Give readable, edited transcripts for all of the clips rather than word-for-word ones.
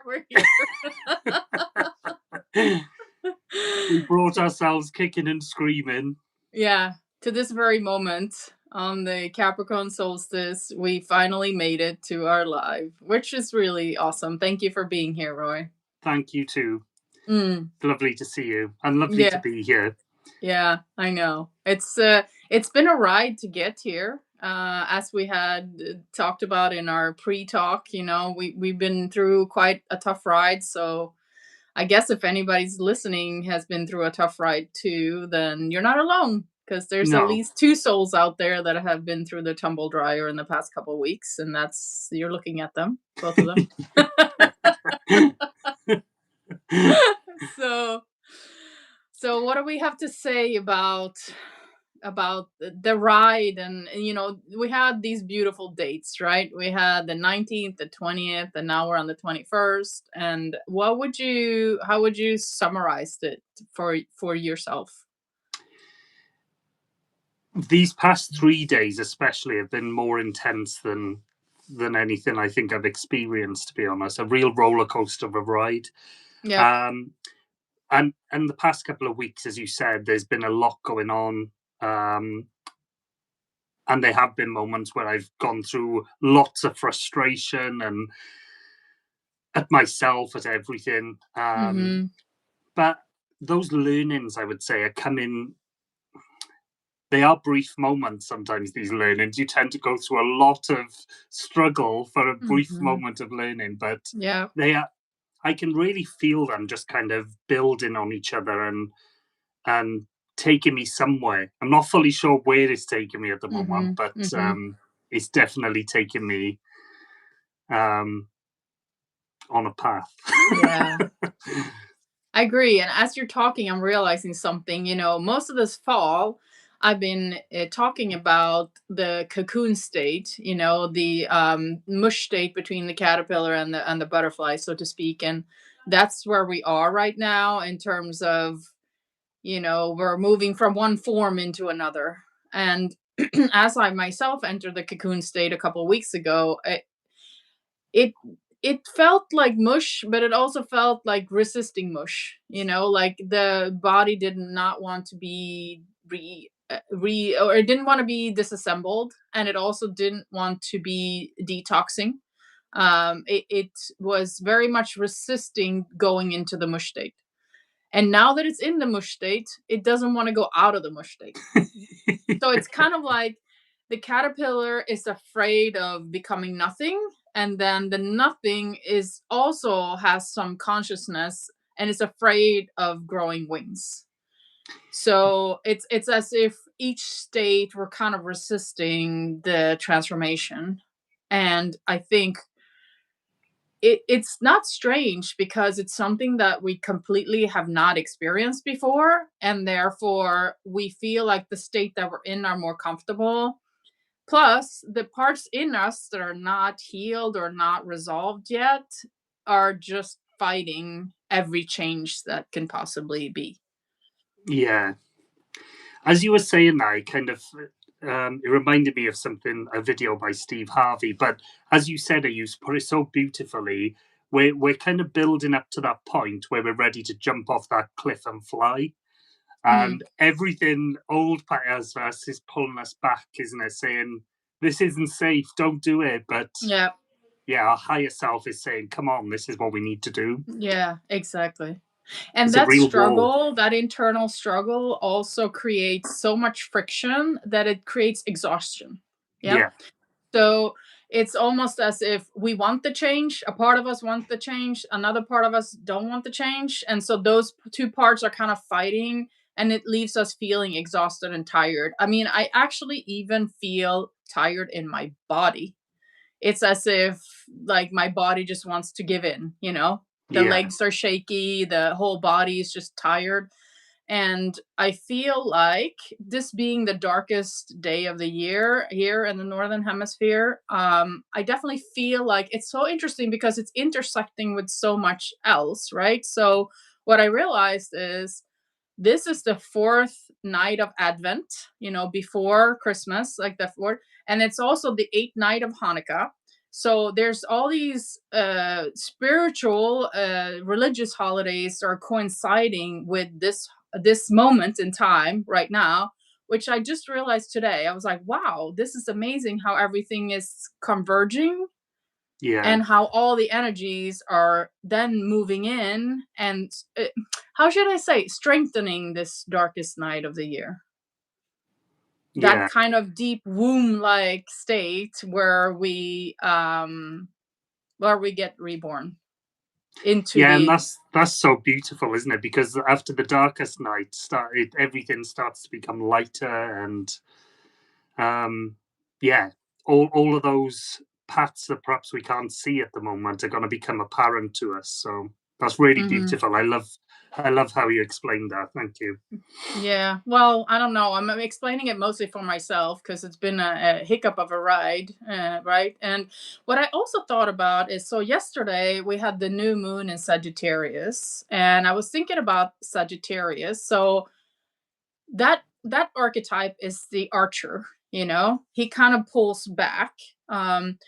We're here. We brought ourselves kicking and screaming. Yeah, to this very moment on the Capricorn Solstice, we finally made it to our live, which is really awesome. Thank you for being here, Roy. Thank you too. Mm, Lovely to see you and lovely to yeah, be here. yeah, I know. It's been a ride to get here. As we had talked about in our pre-talk, we've been through quite a tough ride. So I guess if anybody's listening has been through a tough ride too, then you're not alone because there's at No. least two souls out there that have been through the tumble dryer in the past couple of weeks, and that's you're looking at them, both of them. so, so what do we have to say about the ride? And we had these beautiful dates, right? We had the 19th, the 20th, and now we're on the 21st. And how would you summarize it for yourself? These past 3 days especially have been more intense than anything I think I've experienced, to be honest. A real roller coaster of a ride. Yeah. Um, and the past couple of weeks, as you said, there's been a lot going on. And there have been moments where I've gone through lots of frustration and at myself, at everything. Mm-hmm. But those learnings, I would say, are coming. They are brief moments sometimes, these learnings. You tend to go through a lot of struggle for a brief Mm-hmm. moment of learning, but Yeah. they are, I can really feel them just kind of building on each other and taking me somewhere. I'm not fully sure where it's taking me at the Mm-hmm. moment, but Mm-hmm. it's definitely taking me um, on a path. Yeah. I agree. And as you're talking, I'm realizing something. Most of this fall, I've been talking about the cocoon state, the mush state between the caterpillar and the butterfly, so to speak. And that's where we are right now in terms of, we're moving from one form into another. And as I myself entered the cocoon state a couple of weeks ago, it it felt like mush, but it also felt like resisting mush. Like the body did not want to be or it didn't want to be disassembled, and it also didn't want to be detoxing. It was very much resisting going into the mush state. And now that it's in the mush state, it doesn't want to go out of the mush state. So it's kind of like the caterpillar is afraid of becoming nothing, and then the nothing is also has some consciousness and is afraid of growing wings. So it's as if each state were kind of resisting the transformation. And I think it's not strange because it's something that we completely have not experienced before, and therefore we feel like the state that we're in are more comfortable. Plus, the parts in us that are not healed or not resolved yet are just fighting every change that can possibly be. Yeah. As you were saying that, it reminded me of something, a video by Steve Harvey. But as you said, you put it so beautifully. We're kind of building up to that point where we're ready to jump off that cliff and fly. Mm, And everything old part of us is pulling us back, isn't it? Saying, this isn't safe, don't do it. But yeah, yeah, our higher self is saying, come on, this is what we need to do. yeah, exactly. And It's a that real war. struggle, that internal struggle, also creates so much friction that it creates exhaustion. Yeah. Yeah, So it's almost as if we want the change. A part of us wants the change. Another part of us don't want the change. And so those two parts are kind of fighting, and it leaves us feeling exhausted and tired. I mean, I actually even feel tired in my body. It's as if like my body just wants to give in, The yeah, legs are shaky, the whole body is just tired. And I feel like this being the darkest day of the year here in the Northern Hemisphere, I definitely feel like it's so interesting because it's intersecting with so much else, right? So, what I realized is this is the fourth night of Advent, before Christmas, like the fourth. And it's also the eighth night of Hanukkah. So there's all these spiritual, religious holidays are coinciding with this moment in time right now, which I just realized today. I was like, wow, this is amazing how everything is converging Yeah. and how all the energies are then moving in and how should I say, strengthening this darkest night of the year. That Yeah. kind of deep womb like state where we get reborn into Yeah, and the that's so beautiful, isn't it? Because after the darkest night started, everything starts to become lighter, and um, yeah, all of those paths that perhaps we can't see at the moment are going to become apparent to us. So that's really Mhm. beautiful. I love how you explained that. Thank you. Yeah, well, I don't know. I'm explaining it mostly for myself because it's been a hiccup of a ride, right? And what I also thought about is so yesterday we had the new moon in Sagittarius, and I was thinking about Sagittarius. So that archetype is the archer, you know? He kind of pulls back. Um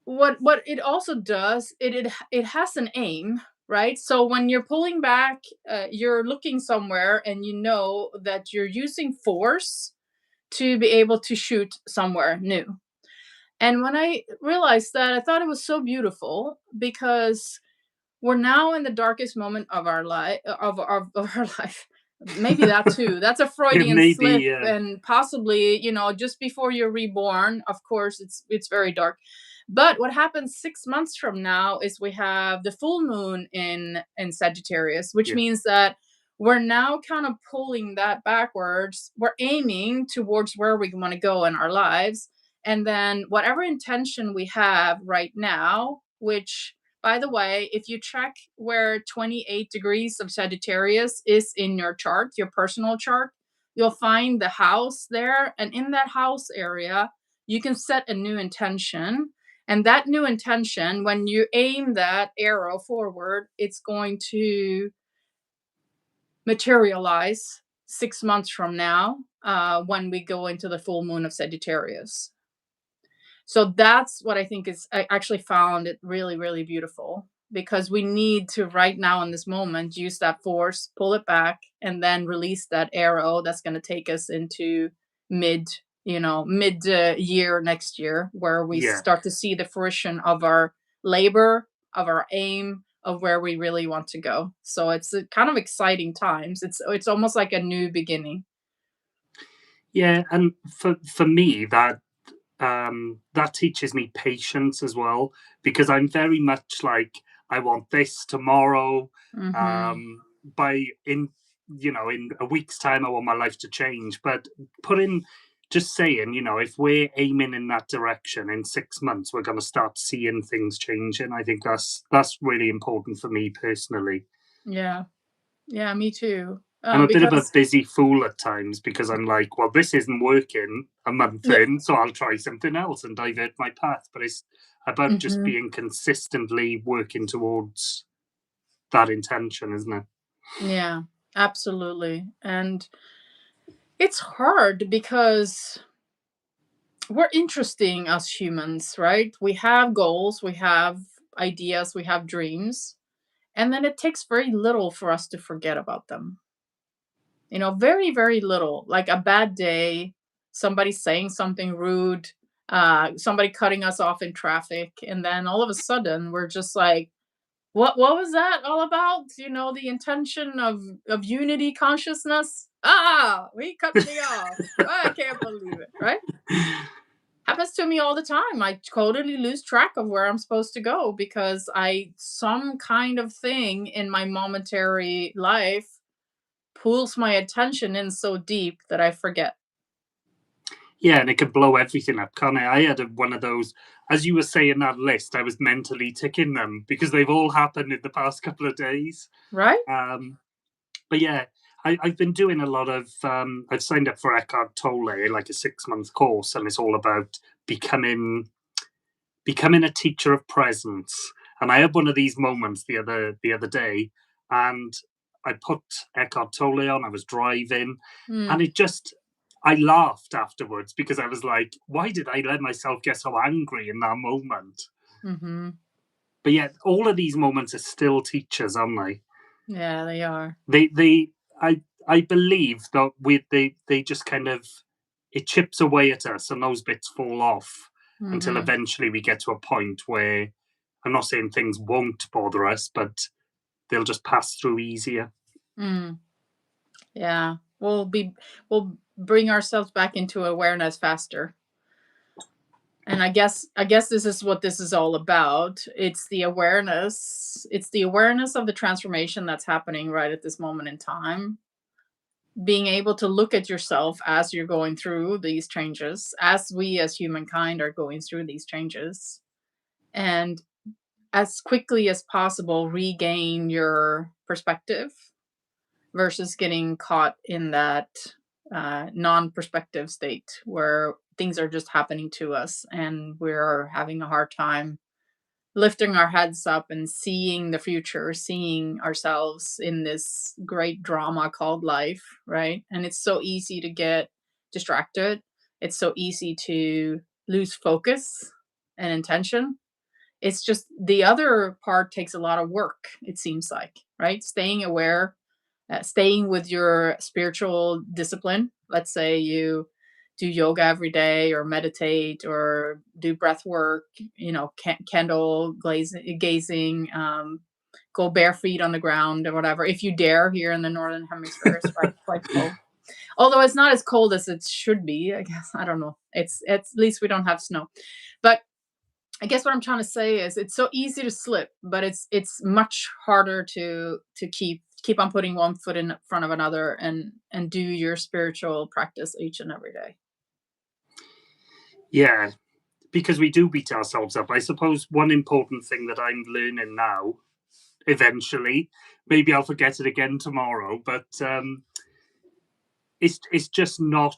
what it also does, it has an aim, right? So when you're pulling back, you're looking somewhere and you know that you're using force to be able to shoot somewhere new. And when I realized that, I thought it was so beautiful because we're now in the darkest moment of our life of our life. Maybe that too, that's a Freudian slip, Maybe, and possibly, just before you're reborn, of course it's very dark. But what happens 6 months from now is we have the full moon in Sagittarius, which yeah, means that we're now kind of pulling that backwards. We're aiming towards where we want to go in our lives, and then whatever intention we have right now, which, by the way, if you check where 28 degrees of Sagittarius is in your chart, your personal chart, you'll find the house there. And in that house area, you can set a new intention. And that new intention, when you aim that arrow forward, it's going to materialize 6 months from now, when we go into the full moon of Sagittarius. So that's what I think is, I actually found it really, really beautiful because we need to right now in this moment use that force, pull it back, and then release that arrow that's going to take us into mid, mid year next year, where we yeah. start to see the fruition of our labor, of our aim, of where we really want to go. So it's kind of exciting times. It's almost like a new beginning. Yeah, and for me, that teaches me patience as well, because I'm very much like, I want this tomorrow. Mhm. Um, by in a week's time, I want my life to change. But putting just saying, if we're aiming in that direction, in 6 months, we're going to start seeing things changing. I think that's really important for me personally. Yeah. Yeah, me too. I'm a bit of a Because busy fool at times because I'm like, well, this isn't working a month yeah. in, so I'll try something else and divert my path. But it's about just Mhm. being consistently working towards that intention, isn't it? Yeah, absolutely. And it's hard because we're interesting as humans, right? We have goals, we have ideas, we have dreams, and then it takes very little for us to forget about them. Very, very little. Like a bad day, somebody saying something rude, somebody cutting us off in traffic, and then all of a sudden we're just like, what was that all about? The intention of unity consciousness? Ah, he cut me off. I can't believe it, right? Happens to me all the time. I totally lose track of where I'm supposed to go because I some kind of thing in my momentary life pulls my attention in so deep that I forget. Yeah, and it could blow everything up, can't it? I had one of those, as you were saying that list, I was mentally ticking them because they've all happened in the past couple of days. Right? Um, but yeah, I've been doing a lot of. I've signed up for Eckhart Tolle, like a 6 month course, and it's all about becoming a teacher of presence. And I had one of these moments the other day, and I put Eckhart Tolle on. I was driving, Hmm. and it just I laughed afterwards because I was like, why did I let myself get so angry in that moment? Mhm. But yet, all of these moments are still teachers, aren't they? Yeah, they are. They I believe that they just kind of, it chips away at us and those bits fall off until Mhm. eventually we get to a point where, I'm not saying things won't bother us, but they'll just pass through easier. Mm. Yeah. We'll bring ourselves back into awareness faster. And I guess this is what this is all about. It's the awareness. It's the awareness of the transformation that's happening right at this moment in time. Being able to look at yourself as you're going through these changes, as we as humankind are going through these changes, and as quickly as possible regain your perspective versus getting caught in that non-perspective state where things are just happening to us and we're having a hard time lifting our heads up and seeing the future, seeing ourselves in this great drama called life, right? And it's so easy to get distracted. It's so easy to lose focus and intention. It's just the other part takes a lot of work, it seems like, right? Staying aware, staying with your spiritual discipline. Let's say you do yoga every day or meditate or do breath work, candle gazing, go bare feet on the ground or whatever. If you dare here in the Northern Hemisphere, it's quite cold. Although it's not as cold as it should be, I guess. I don't know. It's at least we don't have snow. But I guess what I'm trying to say is it's so easy to slip, but it's much harder to keep on putting one foot in front of another and do your spiritual practice each and every day. Yeah, because we do beat ourselves up. I suppose one important thing that I'm learning now, eventually, maybe I'll forget it again tomorrow, but it's just not.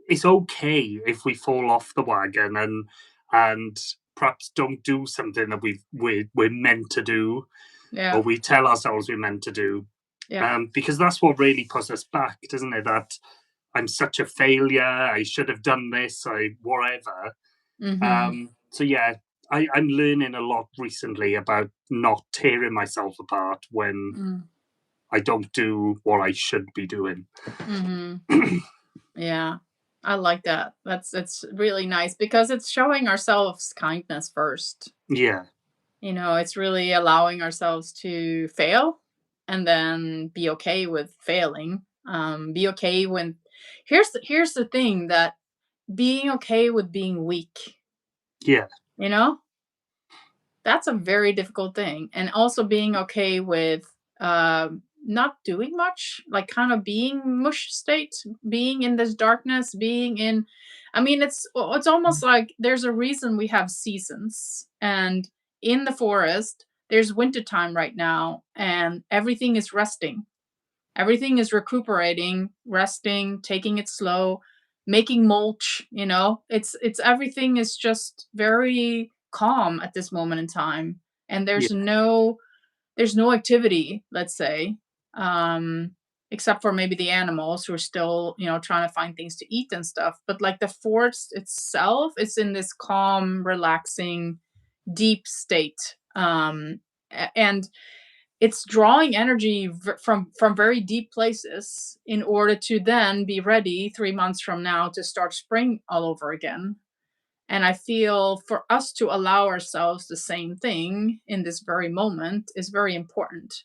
It's okay if we fall off the wagon and perhaps don't do something that we're meant to do, or Yeah. we tell ourselves we're meant to do, Yeah. because that's what really puts us back, doesn't it? That I'm such a failure. I should have done this. I whatever. Mhm. So yeah, I'm learning a lot recently about not tearing myself apart when Mm. I don't do what I should be doing. Mhm. Yeah. I like that. That's really nice because it's showing ourselves kindness first. Yeah, It's really allowing ourselves to fail and then be okay with failing. Be okay when here's the thing that being okay with being weak, yeah, you know? That's a very difficult thing. And also being okay with not doing much, like kind of being mush state, being in this darkness, being in I mean it's almost like there's a reason we have seasons. And in the forest, there's winter time right now and everything is resting. Everything is recuperating, resting, taking it slow, making mulch. It's everything is just very calm at this moment in time. And yeah, there's no activity, let's say, um, except for maybe the animals who are still, trying to find things to eat and stuff. But like the forest itself is in this calm, relaxing, deep state. And it's drawing energy from very deep places in order to then be ready 3 months from now to start spring all over again. And I feel for us to allow ourselves the same thing in this very moment is very important.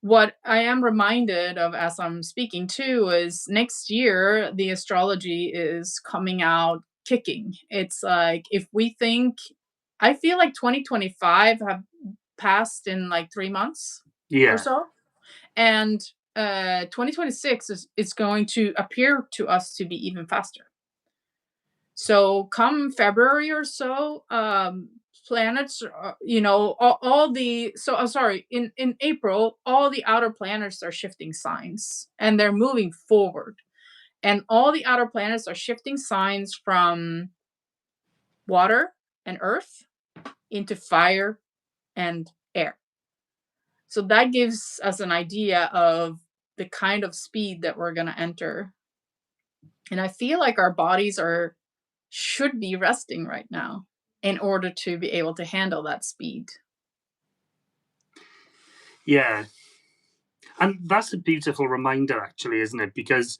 What I am reminded of as I'm speaking too is next year the astrology is coming out kicking. It's like if we think I feel like 2025 have passed in like 3 months or yeah, so. And 2026 is going to appear to us to be even faster. So come February or so, planets, all the so sorry, in April, all the outer planets are shifting signs and they're moving forward. And all the outer planets are shifting signs from water and earth into fire and air. So that gives us an idea of the kind of speed that we're going to enter. And I feel like our bodies should be resting right now in order to be able to handle that speed. Yeah. And that's a beautiful reminder, actually, isn't it? Because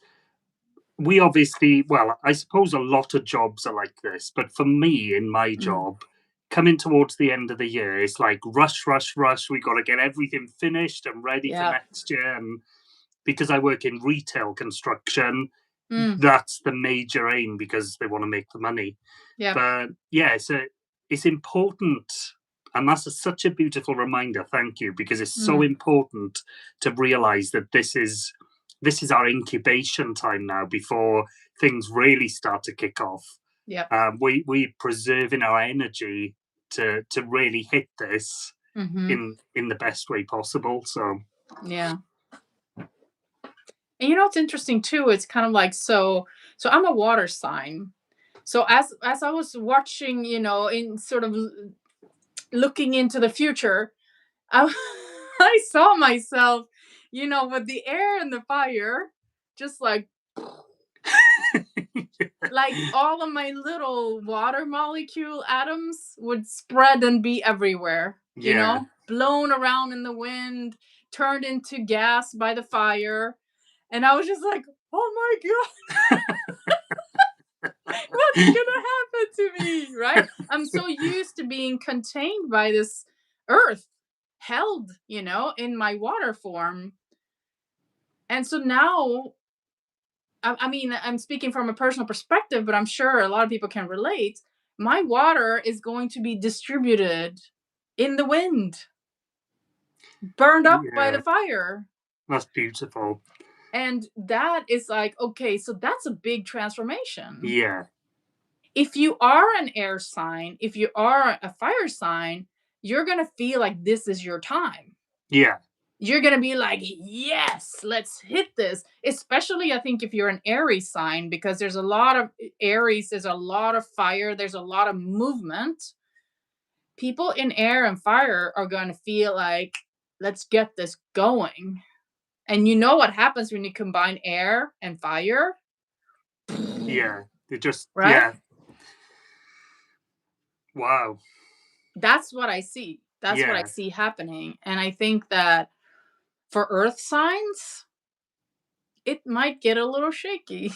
we obviously, well, I suppose a lot of jobs are like this, but for me, in my Mm. job, coming towards the end of the year, it's like rush, rush, rush. We got to get everything finished and ready for Yep. next year. And because I work in retail construction, Mm. that's the major aim because they want to make the money. Yep. But yeah, it's important, and that's such a beautiful reminder. Thank you, because it's so Mm. important to realize that this is our incubation time now before things really start to kick off. Yep. We preserving our energy to really hit this Mhm. in the best way possible. So Yeah. And you know what's interesting too? It's kind of like, so I'm a water sign. So as I was watching, in sort of looking into the future, I, I saw myself, with the air and the fire, just like all of my little water molecule atoms would spread and be everywhere, yeah, blown around in the wind, turned into gas by the fire. And I was just like, oh my God, what's gonna happen to me? Right? I'm so used to being contained by this earth, held, in my water form. And so now, I mean, I'm speaking from a personal perspective, but I'm sure a lot of people can relate. My water is going to be distributed in the wind, burned up by yeah, the fire. that's beautiful. And that is like, okay, so that's a big transformation. Yeah, If you are an air sign, if you are a fire sign, you're going to feel like this is your time. yeah, You're going to be like, yes, let's hit this. Especially, I think, if you're an Aries sign, because there's a lot of Aries, there's a lot of fire, there's a lot of movement. People in air and fire are going to feel like, let's get this going. And you know what happens when you combine air and fire? yeah. They just, Right? yeah. Wow. That's what I see. That's what I Yeah. see happening. And I think that for earth signs, it might get a little shaky.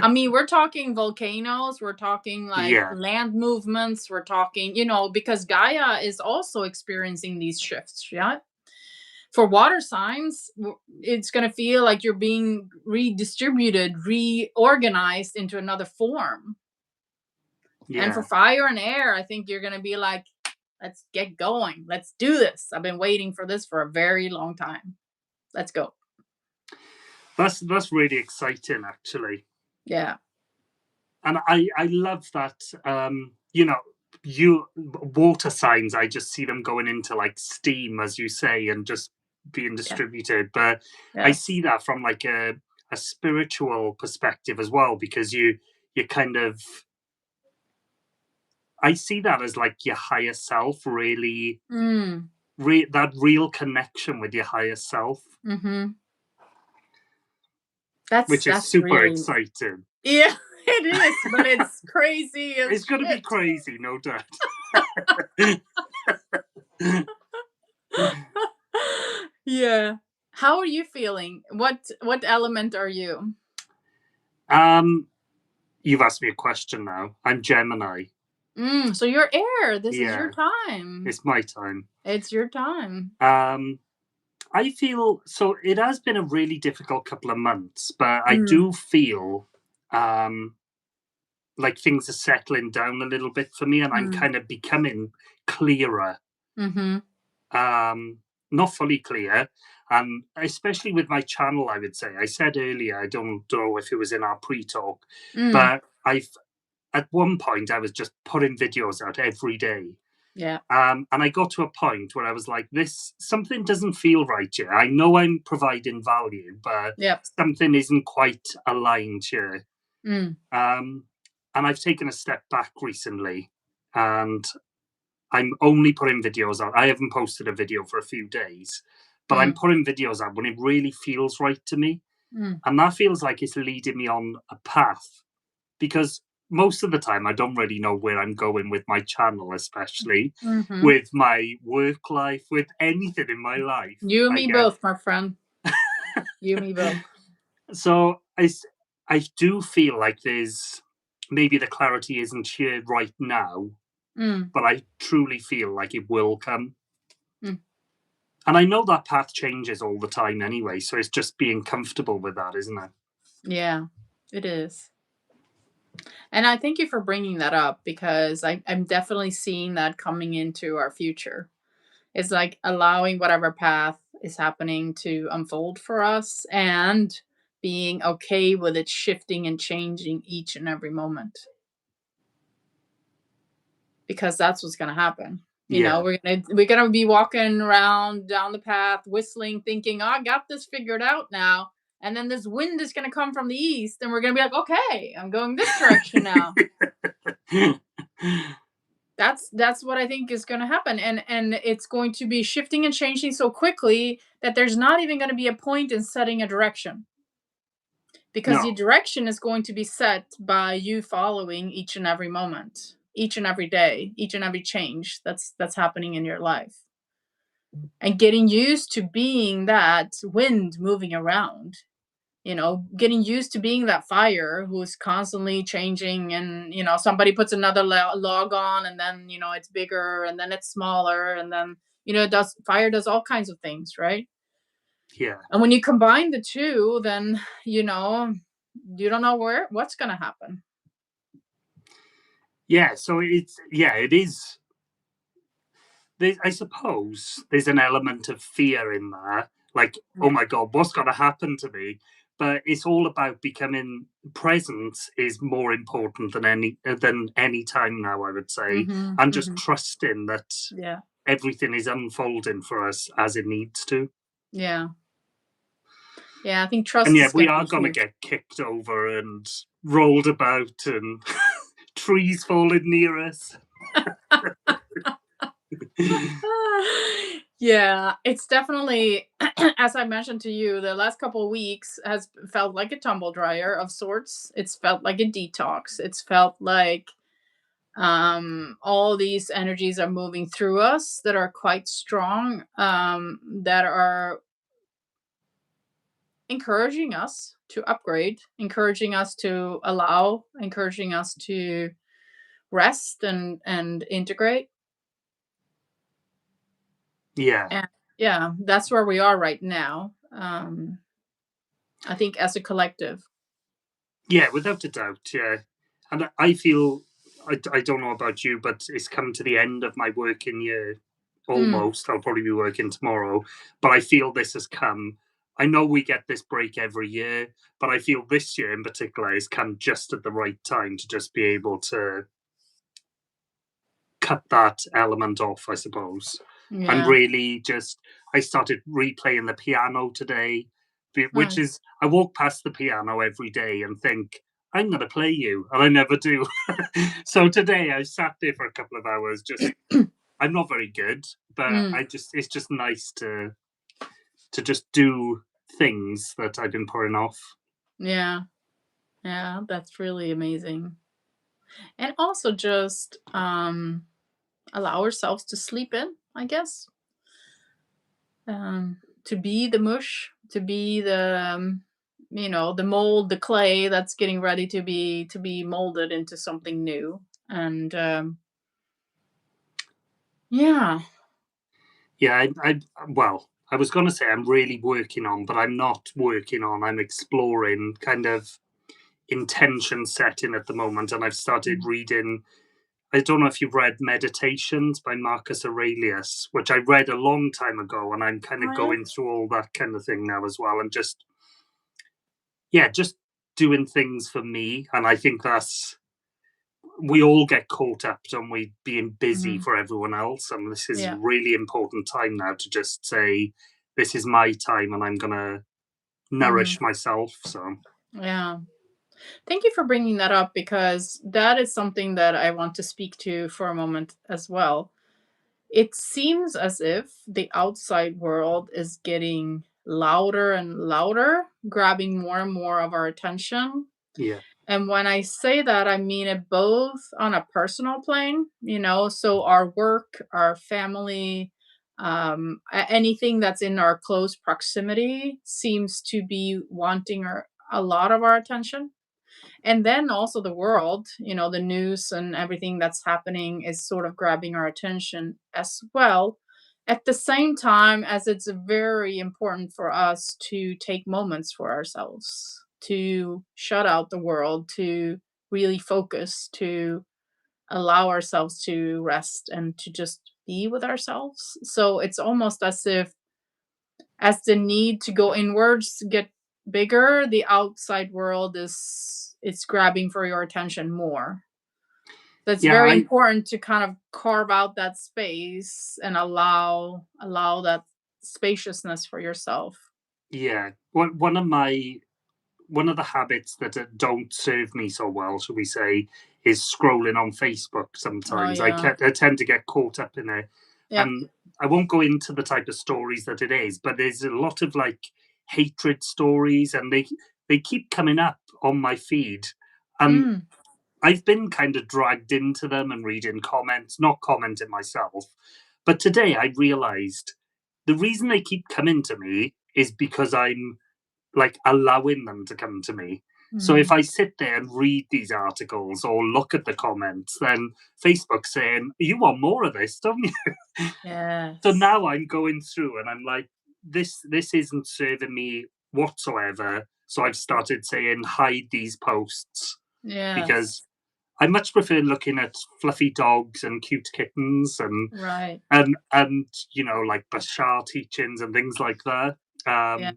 I mean, we're talking volcanoes, we're talking like Yeah. land movements, we're talking, because Gaia is also experiencing these shifts, yeah? For water signs, it's going to feel like you're being redistributed, reorganized into another form. And for Yeah. fire and air, I think you're going to be like, let's get going. Let's do this. I've been waiting for this for a very long time. Let's go. That's really exciting, actually. Yeah. And I love that, you water signs, I just see them going into like steam, as you say, and just being Yeah. distributed. But I Yes. see that from like a spiritual perspective as well, because you kind of, I see that as like your higher self really, Mm. that real connection with your higher self, Mm-hmm. That's which is that's super really, exciting. yeah, it is, but it's crazy It's as going to be shit. crazy, no doubt. Yeah. How are you feeling? What element are you? um, you've asked me a question now. I'm Gemini. So you're air. This is your Yeah, time. it's my time. It's your time. Um, I feel so. It has been a really difficult couple of months, but I Mm. do feel um, like things are settling down a little bit for me, and I'm Mm. kind of becoming clearer. Mm-hmm. Not fully clear, and especially with my channel, I would say. I said earlier, I don't know if it was in our pre-talk, Mm. but I've at one point I was just putting videos out every day. Yeah. And I got to a point where I was like, this something doesn't feel right here. I know I'm providing value, but Yep. something isn't quite aligned here. Mm. Um, and I've taken a step back recently, and I'm only putting videos out. I haven't posted a video for a few days, but I'm Mm. putting videos out when it really feels right to me. Mm. And that feels like it's leading me on a path, because most of the time I don't really know where I'm going with my channel, especially Mhm. with my work life, with anything in my life. You and I me get both, my friend. You and me both. so I do feel like there's maybe the clarity isn't here right now, Mm. but I truly feel like it will come. Mm. And I know that path changes all the time anyway, so it's just being comfortable with that, isn't it? Yeah, it is. And I thank you for bringing that up because I'm definitely seeing that coming into our future. It's like allowing whatever path is happening to unfold for us and being okay with it shifting and changing each and every moment because that's what's going to happen. You know, Yeah. we're gonna be walking around down the path, whistling, thinking, "Oh, I got this figured out now." And then this wind is gonna come from the east, and we're gonna be like, "Okay, I'm going this direction now." That's what I think is going to happen, and it's going to be shifting and changing so quickly that there's not even going to be a point in setting a direction because the No. direction is going to be set by you following each and every moment, each and every day, each and every change that's happening in your life, and getting used to being that wind moving around, getting used to being that fire who's constantly changing, and somebody puts another log on, and then it's bigger, and then it's smaller, and then it does fire does all kinds of things, right? Yeah. And when you combine the two, then you don't know what's going to happen. Yeah. So it is. I suppose there's an element of fear in there, like, oh Yeah. my god, what's going to happen to me? But it's all about becoming present is more important than any time now, I would say, Mhm. and just Mhm. trusting that Yeah. everything is unfolding for us as it needs to. Yeah. Yeah, I think And trust yeah, is we going to are be going to huge. get kicked over and rolled about and trees falling near us. Yeah, it's definitely, as I mentioned to you, the last couple of weeks has felt like a tumble dryer of sorts. It's felt like a detox. It's felt like all these energies are moving through us that are quite strong, that are encouraging us to upgrade, encouraging us to allow, encouraging us to rest and integrate. Yeah. And yeah, that's where we are right now. I think as a collective. Yeah, without a doubt, yeah. And I feel, I don't know about you, but it's come to the end of my working year Mm, almost. I'll probably be working tomorrow, but I feel this has come. I know we get this break every year, but I feel this year in particular has come just at the right time to just be able to cut that element off, I suppose. And yeah. really just, I started replaying the piano today, which Nice. is, I walk past the piano every day and think, I'm going to play you. And I never do. So today I sat there for a couple of hours, just, I'm not very good, but Mm, it's just nice to just do things that I've been putting off. yeah. Yeah, that's really amazing. And also just allow ourselves to sleep in, I guess. To be the mush, to be the mold, the clay that's getting ready to be molded into something new. And yeah. Yeah, well, I was going to say I'm really working on, but I'm not working on. I'm exploring kind of intention setting at the moment, and I've started Mm. reading. I don't know if you've read Meditations by Marcus Aurelius, which I read a long time ago, and I'm kind Oh of yeah. going through all that kind of thing now as well, and just yeah, just doing things for me. And I think that's we all get caught up, don't we, being busy Hmm. for everyone else, and this is a Yeah. really important time now to just say, this is my time, and I'm gonna Hmm. nourish myself. So Yeah. Thank you for bringing that up because that is something that I want to speak to for a moment as well. It seems as if the outside world is getting louder and louder, grabbing more and more of our attention. Yeah. And when I say that, I mean it both on a personal plane, so our work, our family, anything that's in our close proximity seems to be wanting a lot of our attention. And then also the world, the news and everything that's happening is sort of grabbing our attention as well. At the same time, as it's very important for us to take moments for ourselves, to shut out the world, to really focus, to allow ourselves to rest and to just be with ourselves. So it's almost as if, as the need to go inwards get bigger, the outside world is it's grabbing for your attention more. That's Yeah, very I important to kind of carve out that space and allow that spaciousness for yourself. yeah. One of the habits that don't serve me so well, shall we say, is scrolling on Facebook Oh sometimes. yeah. I tend to get caught up in it. Yep. And I won't go into the type of stories that it is, but there's a lot of like hatred stories and they keep coming up on my feed. And Mm. I've been kind of dragged into them and reading comments, not commenting myself. But today I realized the reason they keep coming to me is because I'm like allowing them to come to me. So if Mm. I sit there and read these articles or look at the comments, then Facebook's saying, "You want more of this, don't you?" So Yes. now I'm going through and I'm like, this isn't serving me whatsoever. So I've started saying hide these posts because Yes. I much prefer looking at fluffy dogs and cute kittens Right. and like Bashar teachings and things like that. Yeah.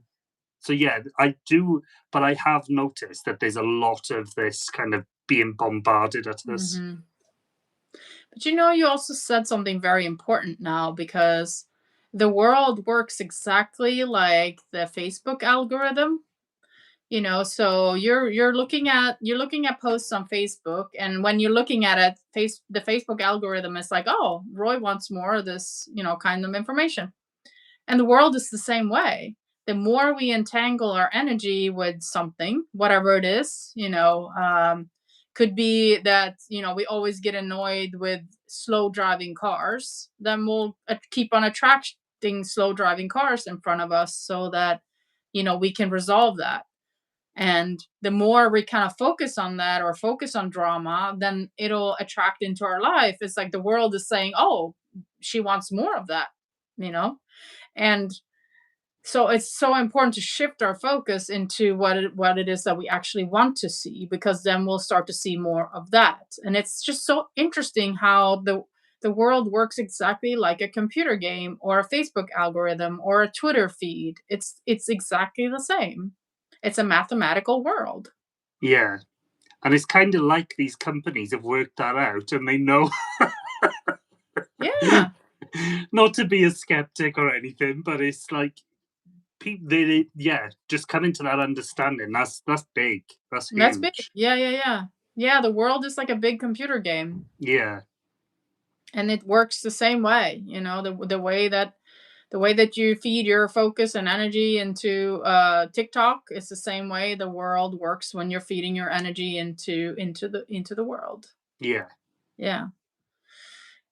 So yeah, I do, but I have noticed that there's a lot of this kind of being bombarded at us. Hmm. But you also said something very important now, because the world works exactly like the Facebook algorithm. So you're looking at posts on Facebook, and when you're looking at it, the Facebook algorithm is like, oh, Roy wants more of this, kind of information. And the world is the same way. The more we entangle our energy with something, whatever it is, could be that, we always get annoyed with slow driving cars, then we'll keep on attracting slow driving cars in front of us so that, we can resolve that. And the more we kind of focus on that or focus on drama, then it'll attract into our life. It's like the world is saying, oh, she wants more of that, you know? And so it's so important to shift our focus into what it is that we actually want to see, because then we'll start to see more of that. And it's just so interesting how the world works exactly like a computer game or a Facebook algorithm or a Twitter feed. It's exactly the same. It's a mathematical world. Yeah. And it's kind of like these companies have worked that out and they know Yeah. not to be a skeptic or anything, but it's like people yeah, just coming to that understanding. That's big. That's That's big. huge. Yeah, yeah, yeah. Yeah, the world is like a big computer game, Yeah. and it works the same way, the way that you feed your focus and energy into TikTok is the same way the world works when you're feeding your energy into the world. Yeah. Yeah.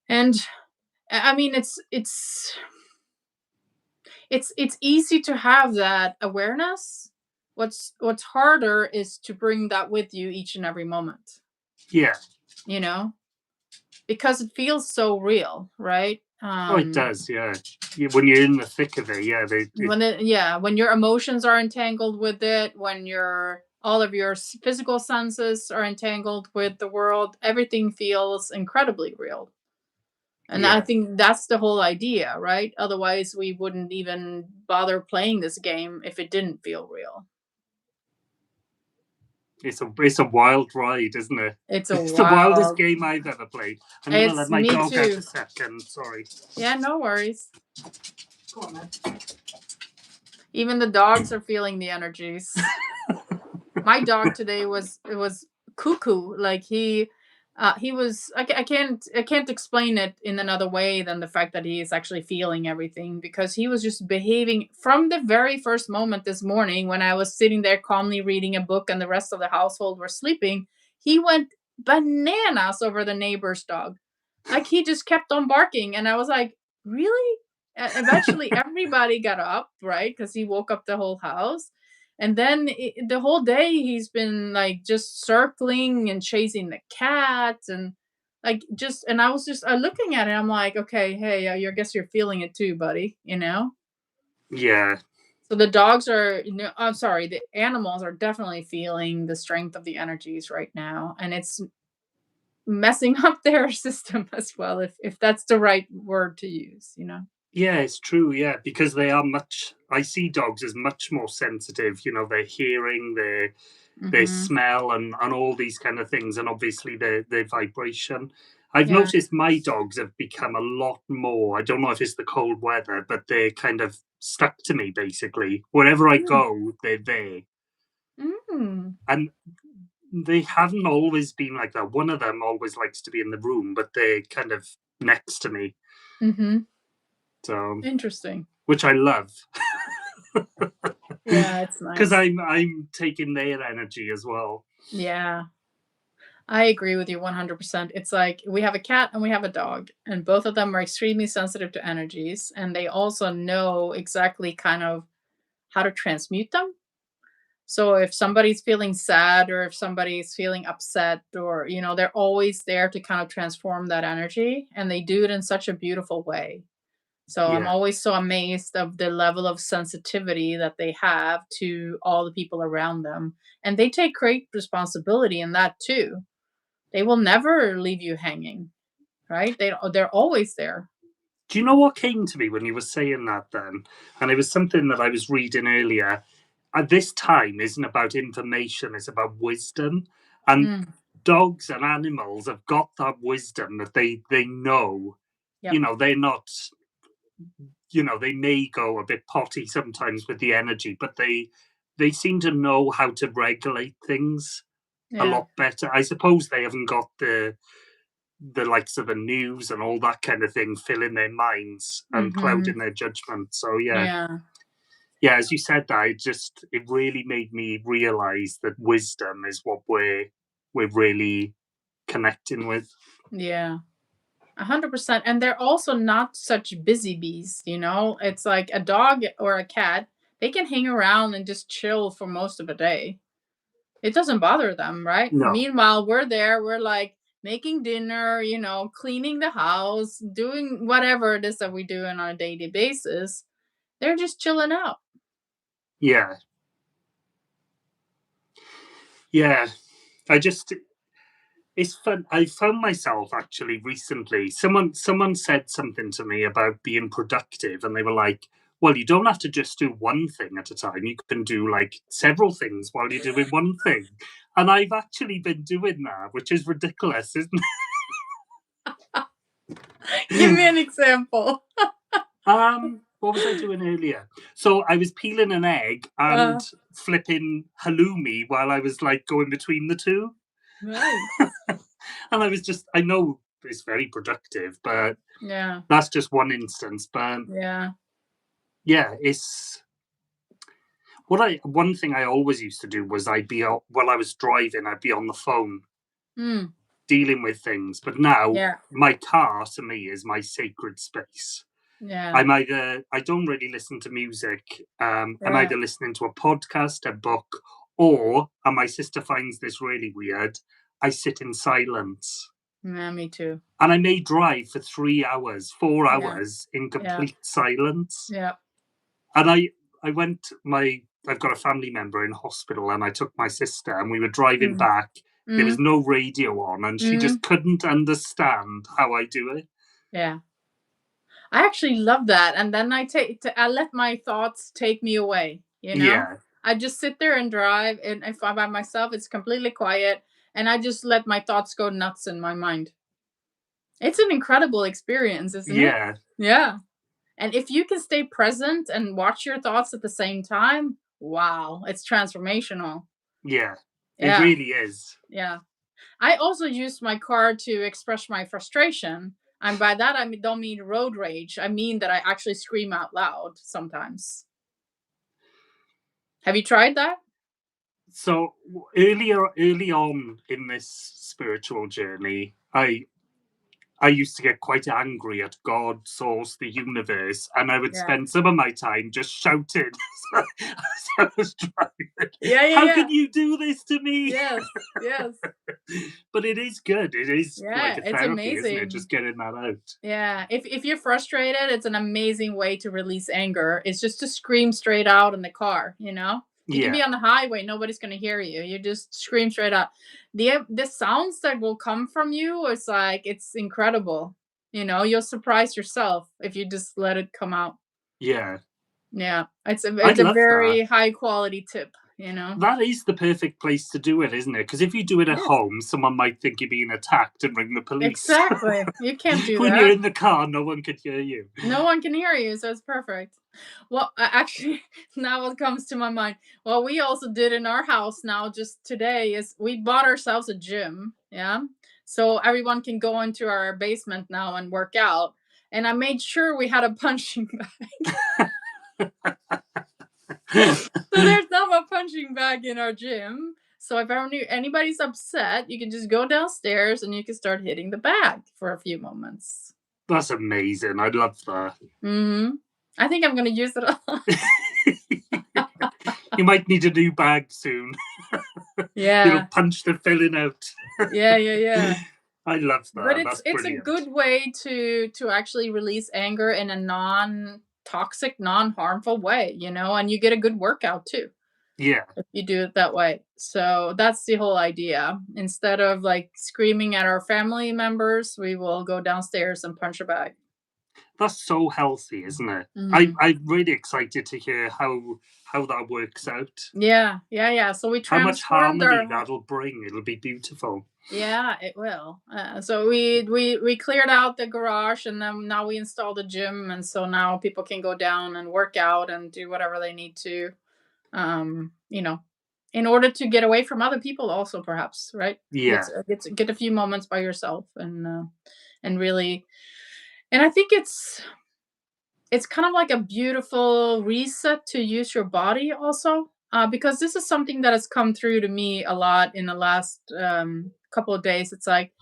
And I mean it's easy to have that awareness. What's harder is to bring that with you each and every moment, Yeah. you know? Because it feels so real, right? Oh, it does. Yeah. When you're in the thick of it, yeah, When your emotions are entangled with it, when your all of your physical senses are entangled with the world, everything feels incredibly real. And I yeah. think that's the whole idea, right? Otherwise, we wouldn't even bother playing this game if it didn't feel real. It's a wild ride, isn't it? It's a It's the wildest wild. game I've ever played. I'm gonna let It's my me dog out a too. second. Sorry. Yeah, no worries. Go on then. Even the dogs are feeling the energies. My dog today was cuckoo. Like He was I can't explain it in another way than the fact that he is actually feeling everything, because he was just behaving from the very first moment this morning when I was sitting there calmly reading a book and the rest of the household were sleeping. He went bananas over the neighbor's dog. Like, he just kept on barking, and I was like, "Really?" Eventually everybody got up, right? Because he woke up the whole house. And then the whole day he's been like just circling and chasing the cats, and like just, and I was just looking at it. I'm like, okay, hey, I guess you're feeling it too, buddy. You know. Yeah. So the dogs are, I'm sorry, the animals are definitely feeling the strength of the energies right now, and it's messing up their system as well, if that's the right word to use. You know. Yeah, it's true. Yeah, because they are much. I see dogs as much more sensitive. You know, their hearing, their Mm-hmm. smell, and all these kind of things, and obviously their vibration. I've Yeah. noticed my dogs have become a lot more. I don't know if it's the cold weather, but they're kind of stuck to me basically. Wherever I Mm. go, they're there, Mm. and they haven't always been like that. One of them always likes to be in the room, but they're kind of next to me, Mm-hmm. so Interesting. which I love. Yeah, it's Because nice. I'm taking their energy as well. Yeah. I agree with you 100%. It's like we have a cat and we have a dog, and both of them are extremely sensitive to energies, and they also know exactly kind of how to transmute them. So if somebody's feeling sad or if somebody's feeling upset, or they're always there to kind of transform that energy, and they do it in such a beautiful way. So I'm Yeah. always so amazed of the level of sensitivity that they have to all the people around them, and they take great responsibility in that too. They will never leave you hanging, right? They're always there. Do you know what came to me when you were saying that then? And it was something that I was reading earlier. At this time isn't about information, it's about wisdom. And Mm, dogs and animals have got that wisdom that they know, yep. they're not, they may go a bit potty sometimes with the energy, but they seem to know how to regulate things a Yeah. lot better. I suppose they haven't got the likes of the news and all that kind of thing filling their minds and Mhm. clouding their judgment. So yeah, Yeah. yeah, as you said that, it really made me realize that wisdom is what we're really connecting with. Yeah. 100%. And they're also not such busy bees, you know? It's like a dog or a cat, they can hang around and just chill for most of a day. It doesn't bother them, right? No, Meanwhile, we're there, we're like making dinner, cleaning the house, doing whatever it is that we do on a daily basis. They're just chilling out. yeah, yeah. I just It's fun. I found myself actually recently. Someone said something to me about being productive, and they were like, "Well, you don't have to just do one thing at a time. You can do like several things while you're doing one thing." And I've actually been doing that, which is ridiculous, isn't Give it? me an example. What was I doing earlier? So I was peeling an egg and Uh, flipping halloumi while I was like going between the two. nice. And I know it's very productive, but Yeah. that's just one instance. But Yeah. yeah, it's one thing I always used to do was while I was driving, I'd be on the phone Mm, dealing with things. But now yeah. my car to me is my sacred space. Yeah. I don't really listen to music. I'm Right. either listening to a podcast, a book, or, and my sister finds this really weird, I sit in silence. Yeah, me too. And I may drive for 3 hours, four Yeah. hours in Yeah. complete silence. Yeah. And I went my I've got a family member in hospital, and I took my sister and we were driving Mm, back. There was mm, no radio on, and she mm. just couldn't understand how I do it. Yeah. I actually love that, and then I let my thoughts take me away, you know? Yeah, I just sit there and drive, and if I'm by myself, it's completely quiet, and I just let my thoughts go nuts in my mind. It's an incredible experience, isn't it? yeah, Yeah. And if you can stay present and watch your thoughts at the same time, wow, it's transformational. yeah. It Yeah. really is. Yeah. I also use my car to express my frustration. And by that, don't mean road rage. I mean that I actually scream out loud sometimes. Have you tried that? So early on in this spiritual journey, I used to get quite angry at God, source, the universe, and I would Yeah. spend some of my time just shouting as I was driving. Yeah, yeah, How yeah. can you do this to me? Yes, yes. But it is good. It is like Yeah, a it's therapy, isn't it? amazing. Just getting that out. Yeah, if you're frustrated, it's an amazing way to release anger. It's just to scream straight out in the car, you know? You can be Yeah, on the highway, nobody's going to hear you. You just scream straight out. The sounds that will come from you is like it's incredible. You know, you'll surprise yourself if you just let it come out. yeah. Yeah. I It's a love that. very high quality tip, you know? That is the perfect place to do it, isn't it? Because if you do it at Yeah. home, someone might think you're being attacked and ring the police. Exactly. You can't do When you're that. in the car, no one could hear you. No one can hear you, so it's perfect. Well, actually, now what comes to my mind, what we also did in our house now just today is we bought ourselves a gym. Yeah. So everyone can go into our basement now and work out. And I made sure we had a punching bag. So there's now a punching bag in our gym. So if anybody's upset, you can just go downstairs and you can start hitting the bag for a few moments. That's amazing. I love that. Hmm. I think I'm going to use it a lot. You might need a new bag soon. It'll Yeah. punch the filling out. Yeah, yeah, yeah. I love But that. it's That's it's a brilliant. good way to actually release anger in a non-toxic, non-harmful way, you know, and you get a good workout too Yeah, if you do it that way. So that's the whole idea. Instead of like screaming at our family members, we will go downstairs and punch a bag. that's so healthy, isn't it? Mhm. I'm really excited to hear how that works out. Yeah, yeah, yeah. So we How much transformed harmony our that'll bring. It'll be beautiful. Yeah, it will. So we cleared out the garage, and then now we installed a gym, and so now people can go down and work out and do whatever they need to, you know, in order to get away from other people, also perhaps, right? Yeah, Get a few moments by yourself and really, and I think it's kind of like a beautiful reset to use your body also, because this is something that has come through to me a lot in the last couple of days. It's like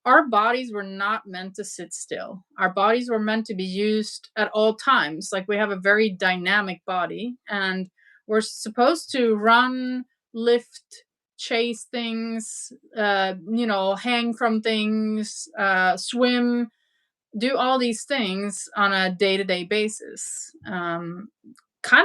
our bodies were not meant to sit still. Our bodies were meant to be used at all times. Like we have a very dynamic body, and we're supposed to run, lift, chase things, hang from things, swim, do all these things on a day-to-day basis, kind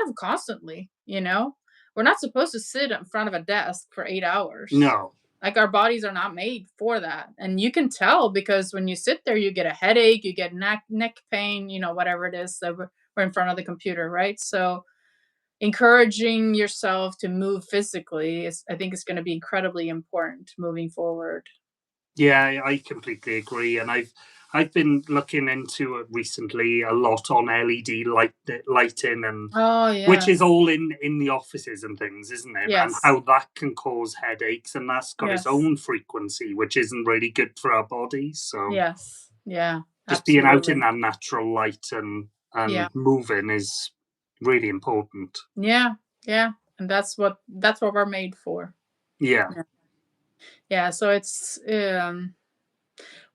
of constantly, you know? We're not supposed to sit in front of a desk for 8 hours. no, Like our bodies are not made for that. And you can tell because when you sit there, you get a headache, you get neck pain, whatever it is that we're in front of the computer, right? So encouraging yourself to move physically is, I think, is going to be incredibly important moving forward. yeah, I completely agree. And I've been looking into it recently a lot on LED lighting, and Oh, which is yes. all in the offices and things, isn't it? And Yes. how that can cause headaches, and that's got its Yes. own frequency, which isn't really good for our bodies. So Yes. Yeah. just being out in Absolutely. that natural light and Yeah. moving is really important. Yeah. Yeah. And that's what we're made for. Yeah, Yeah. Yeah. So it's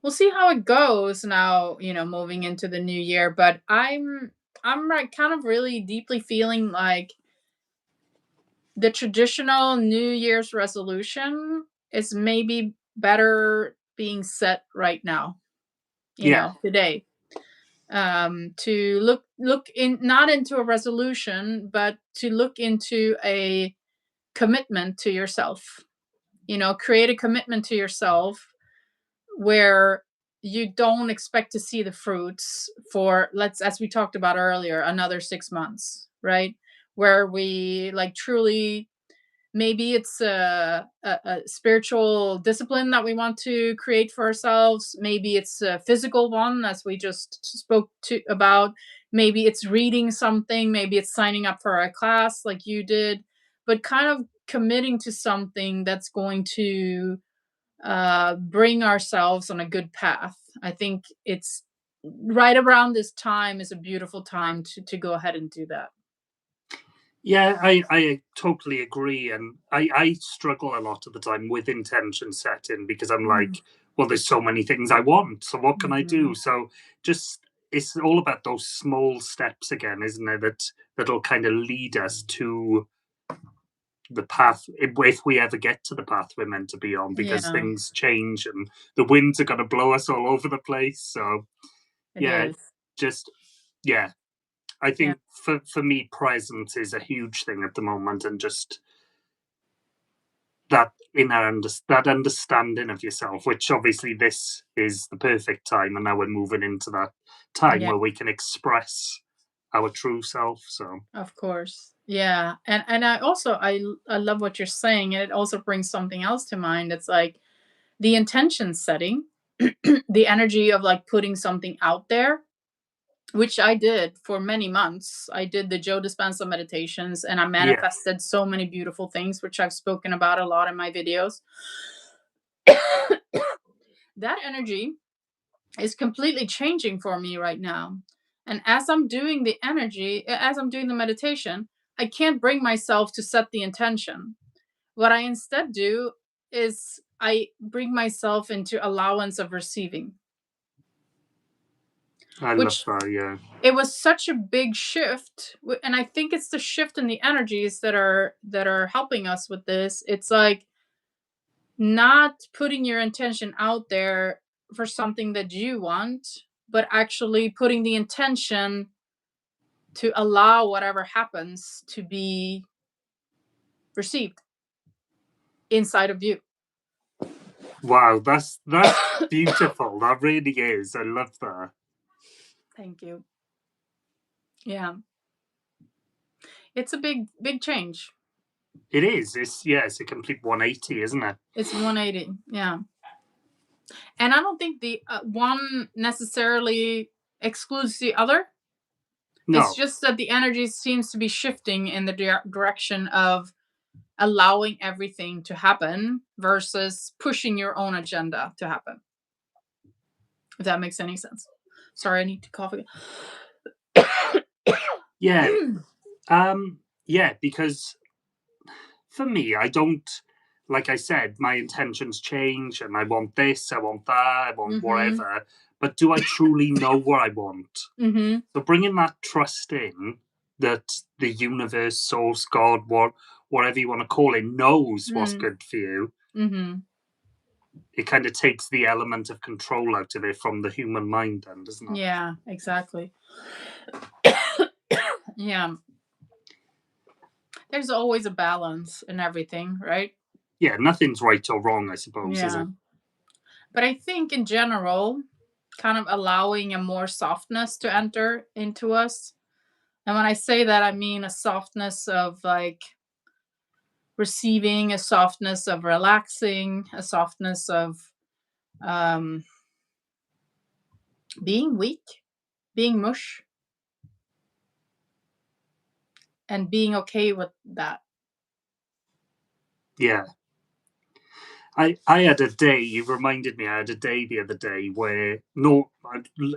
we'll see how it goes now, moving into the new year. But I'm like kind of really deeply feeling like the traditional New Year's resolution is maybe better being set right now, yeah, today. To look in not into a resolution, but to look into a commitment to yourself. Create a commitment to yourself where you don't expect to see the fruits for, let's as we talked about earlier, another 6 months, right? Where we like truly, maybe it's a spiritual discipline that we want to create for ourselves. Maybe it's a physical one, as we just spoke to about. Maybe it's reading something. Maybe it's signing up for a class like you did. But kind of committing to something that's going to bring ourselves on a good path. I think it's right around this time is a beautiful time to go ahead and do that. Yeah, I totally agree, and I struggle a lot of the time with intention setting because I'm Mm. like, well, there's so many things I want, so what can I do? Mhm. So just it's all about those small steps again, isn't it? That'll kind of lead us to the path if we ever get to the path we're meant to be on, because Yeah, things change and the winds are going to blow us all over the place. So it yeah, is. just yeah, I Yeah, think for me, presence is a huge thing at the moment, and just that understanding of yourself, which obviously this is the perfect time, and now we're moving into that time yeah, where we can express our true self. So of course. Yeah, and I also I love what you're saying, and it also brings something else to mind. It's like the intention setting, the energy of like putting something out there, which I did for many months. I did the Joe Dispenza meditations and I yeah, manifested so many beautiful things, which I've spoken about a lot in my videos. That energy is completely changing for me right now. And as I'm doing the energy, as I'm doing the meditation, I can't bring myself to set the intention. What I instead do is I bring myself into allowance of receiving, I love which that. Yeah, it was such a big shift, and I think it's the shift in the energies that are helping us with this. It's like not putting your intention out there for something that you want, but actually putting the intention to allow whatever happens to be received inside of you. wow, that's beautiful. That really is. I love that. Thank you. Yeah, it's a big change. It is. It's yeah. It's a complete 180, isn't it? It's 180. Yeah, and I don't think the one necessarily excludes the other. It's No. just that the energy seems to be shifting in the direction of allowing everything to happen versus pushing your own agenda to happen. If that makes any sense. Sorry, I need to cough again. Yeah. Yeah. Because for me, I don't, like I said, my intentions change and I want this, I want that, I want Mm-hmm. whatever. But do I truly know what I want? Mm-hmm. So bringing that trust in that the universe, source, God, whatever you want to call it, knows what's good for you, Mm-hmm. it kind of takes the element of control out of it from the human mind, then, doesn't it? Yeah, exactly. Yeah. There's always a balance in everything, right? Yeah, nothing's right or wrong, I suppose, is Yeah. it? But I think in general, kind of allowing a more softness to enter into us. And when I say that, I mean a softness of like receiving, a softness of relaxing, a softness of um, being weak, being mush, and being okay with that. Yeah. I had a day, you reminded me, I had a day the other day where no,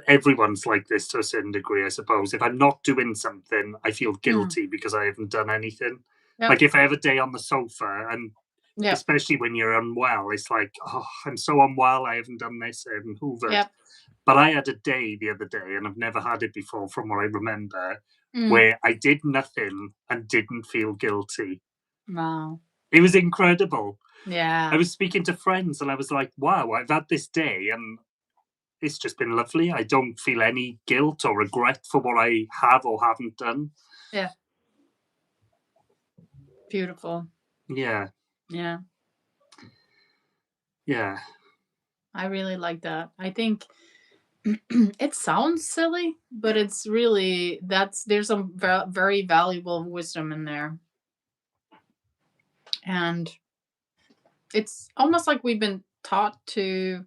everyone's like this to a certain degree, I suppose. If I'm not doing something, I feel Mm. guilty because I haven't done anything. Yep. Like if I have a day on the sofa, and Yep. especially when you're unwell, it's like, oh, I'm so unwell, I haven't done this, I haven't hoovered. Yep. But I had a day the other day, and I've never had it before from what I remember, Mm. where I did nothing and didn't feel guilty. Wow. It was incredible. I Yeah. was speaking to friends and I was like, wow, I've had this day and it's just been lovely. I don't feel any guilt or regret for what I have or haven't done. Yeah. Beautiful. Yeah, Yeah. yeah, I really like that. I think it sounds silly, but it's really that's there's some very valuable wisdom in there. And it's almost like we've been taught to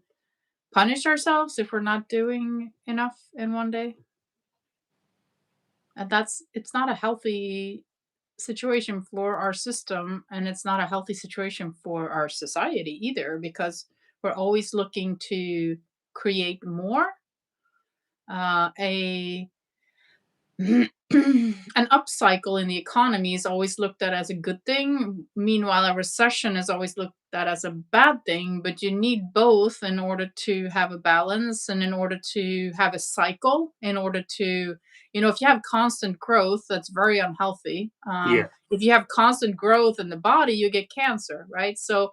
punish ourselves if we're not doing enough in one day. And that's it's not a healthy situation for our system and it's not a healthy situation for our society either because We're always looking to create more. A an upcycle in the economy is always looked at as a good thing. Meanwhile, a recession is always looked at as a bad thing, but you need both in order to have a balance and in order to have a cycle, in order to, if you have constant growth, that's very unhealthy. Yeah. If you have constant growth in the body, you get cancer, right? So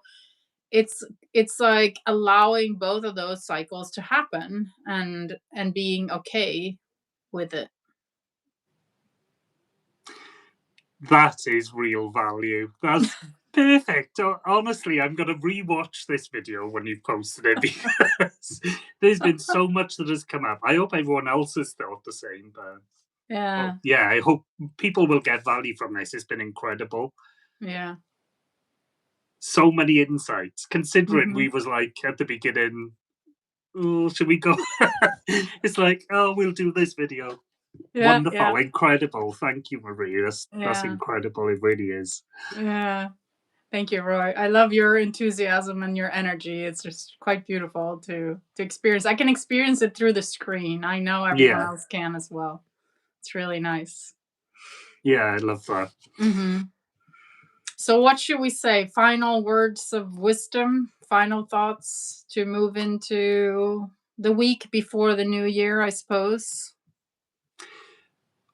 it's it's like allowing both of those cycles to happen and being okay with it. That is real value. That's perfect. Honestly, I'm going to rewatch this video when you've posted it because there's been so much that has come up. I hope everyone else has thought the same. But oh, Yeah. yeah, I hope people will get value from this. It's been incredible. Yeah. So many insights. Considering we Mhm. was like at the beginning, oh, should we go? It's like, oh, we'll do this video. Yeah, Wonderful, yeah, incredible. Thank you, Marie. That's yeah, incredible. It really is. yeah. Thank you, Roy. I love your enthusiasm and your energy. It's just quite beautiful to experience. I can experience it through the screen. I know everyone Yeah, else can as well. It's really nice. yeah, I love that. Mhm. So what should we say? Final words of wisdom, final thoughts to move into the week before the new year, I suppose.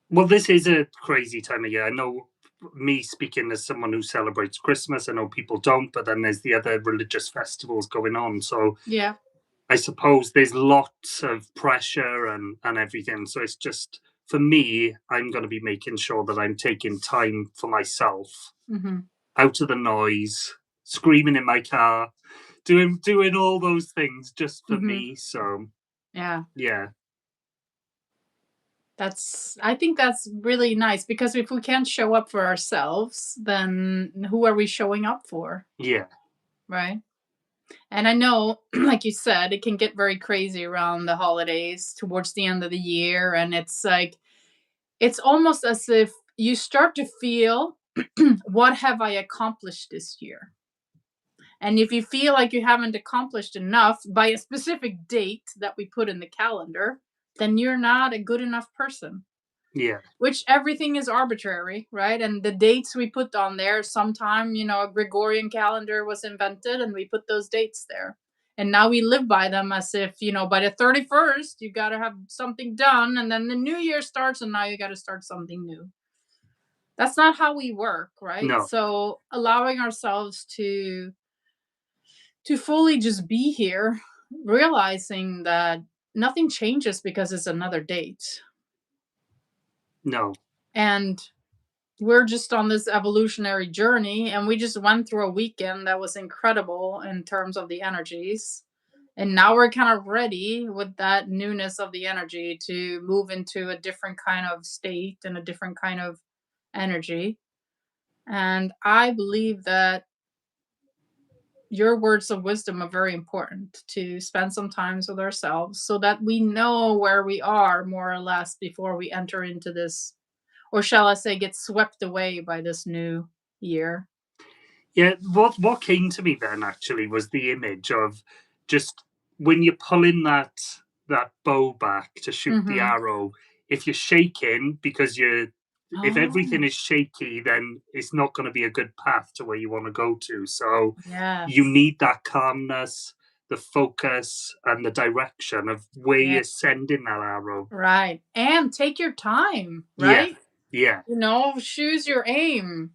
Well, this is a crazy time of year. I know me speaking as someone who celebrates Christmas, I know people don't, but then there's the other religious festivals going on. So Yeah. I suppose there's lots of pressure and everything. So it's just for me, I'm going to be making sure that I'm taking time for myself, Mhm. out of the noise, screaming in my car, doing all those things just for Mhm. me. So Yeah. yeah, I think that's really nice because if we can't show up for ourselves, then who are we showing up for? yeah, Right. And I know, like you said, it can get very crazy around the holidays towards the end of the year. And it's like, it's almost as if you start to feel, what have I accomplished this year? And if you feel like you haven't accomplished enough by a specific date that we put in the calendar, then you're not a good enough person. yeah, Which everything is arbitrary, right? And the dates we put on there, sometime, a Gregorian calendar was invented and we put those dates there. And now we live by them as if, by the 31st, you got to have something done. And then the new year starts and now you got to start something new. That's not how we work, right? no, So allowing ourselves to fully just be here, realizing that nothing changes because it's another date. no, And we're just on this evolutionary journey and we just went through a weekend that was incredible in terms of the energies, and now we're kind of ready with that newness of the energy to move into a different kind of state and a different kind of energy. And I believe that your words of wisdom are very important, to spend some times with ourselves so that we know where we are more or less before we enter into this, or shall I say, get swept away by this new year. yeah. What came to me then actually was the image of just when you're pulling that bow back to shoot the Mhm. arrow. If you're shaking because you're if everything Oh, is shaky, then it's not going to be a good path to where you want to go to. So you yes. need that calmness, the focus, and the direction of where Yeah, you're sending that arrow. right. And take your time, Yeah, right? yeah, Choose your aim.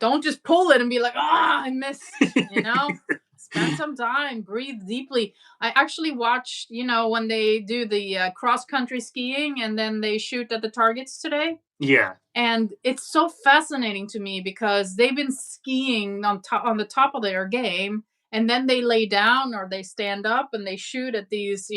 Don't just pull it and be like, "Ah, I missed." Spend some time, breathe deeply. I actually watched, when they do the cross country skiing and then they shoot at the targets today. yeah, And it's so fascinating to me because they've been skiing on the top of their game, and then they lay down or they stand up and they shoot at these,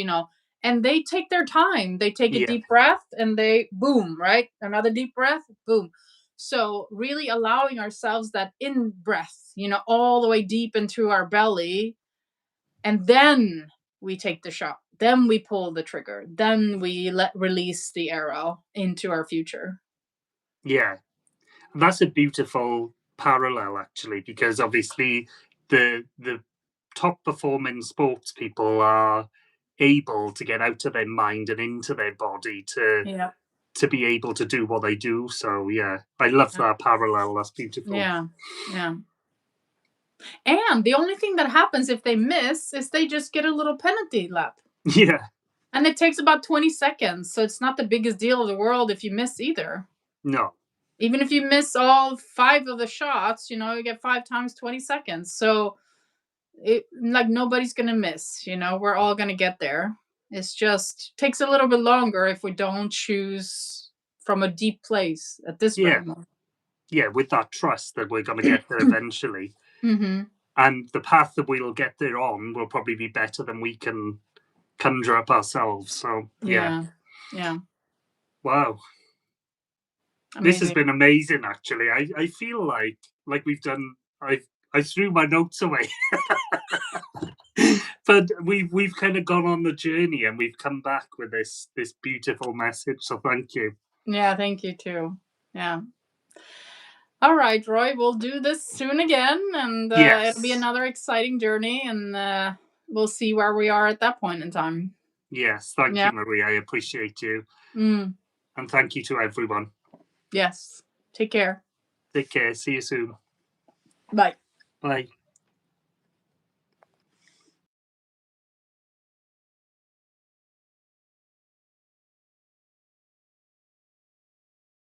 and they take their time. They take a yeah, deep breath and they boom, right? Another deep breath, boom. So really allowing ourselves that in breath, all the way deep into our belly, and then we take the shot. Then we pull the trigger. Then we let release the arrow into our future. yeah. That's a beautiful parallel actually, because obviously the top performing sports people are able to get out of their mind and into their body Yeah. to be able to do what they do. So yeah, I love that parallel. That's beautiful. Yeah. Yeah. And the only thing that happens if they miss is they just get a little penalty lap. Yeah. And it takes about 20 seconds. So it's not the biggest deal of the world if you miss either. No. Even if you miss all 5 of the shots, you get 5 times 20 seconds. So it like nobody's going to miss, we're all going to get there. It's just takes a little bit longer if we don't choose from a deep place at this very Yeah. moment. Yeah, with that trust that we're going to get there eventually. Mhm. And the path that we'll get there on will probably be better than we can conjure up ourselves. So yeah. Yeah. Wow. This has Amazing. been amazing actually. I feel like we've done I threw my notes away. But we've kind of gone on the journey and we've come back with this beautiful message. So thank you. Yeah, thank you too. Yeah. All right, Roy, we'll do this soon again, and it'll be Yes. another exciting journey, and we'll see where we are at that point in time. Yes. Thank Yeah. you, Marie. I appreciate you. Mm. And thank you to everyone. Yes. Take care. Take care. See you soon. Bye. Bye.